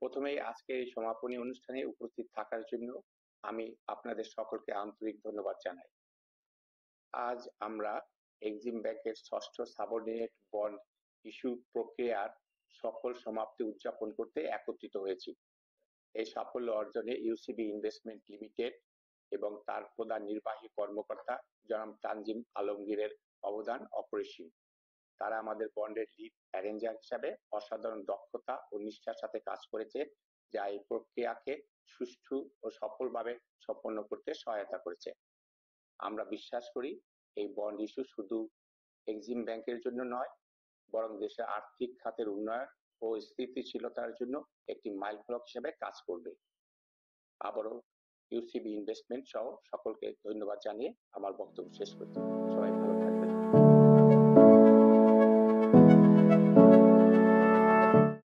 প্রথমেই আজকের এই সমাপনী অনুষ্ঠানে উপস্থিত থাকার জন্য আমি আপনাদের সকলকে আন্তরিক ধন্যবাদ জানাই। আজ আমরা এক্সিম ব্যাংকের ষষ্ঠ সাবঅর্ডিনেট বন্ড ইস্যু প্রক্রিয়ার সফল সমাপ্তি উদযাপন করতে একত্রিত হয়েছি। এই সাফল্য অর্জনে ইউসিবি ইনভেস্টমেন্ট লিমিটেড এবং তার প্রধান নির্বাহী কর্মকর্তা জনাব তানজিম আলমগীরের অবদান অপরিসীম। তারা আমাদের বন্ডের লিড অ্যারেঞ্জার হিসাবে অসাধারণ দক্ষতা ও নিষ্ঠার সাথে কাজ করেছে, যা এই প্রক্রিয়াকে সুষ্ঠু ও সফলভাবে সম্পন্ন করতে সহায়তা করেছে। আমরা বিশ্বাস করি এই বন্ড ইস্যু শুধু এক্সিম ব্যাংকের জন্য নয়, বরং দেশের আর্থিক খাতের উন্নয়ন ও স্থিতিশীলতার জন্য একটি মাইলফলক হিসেবে কাজ করবে। আবারও ইউসিবি ইনভেস্টমেন্ট সহ সকলকে ধন্যবাদ জানিয়ে আমার বক্তব্য শেষ করছি। সবাই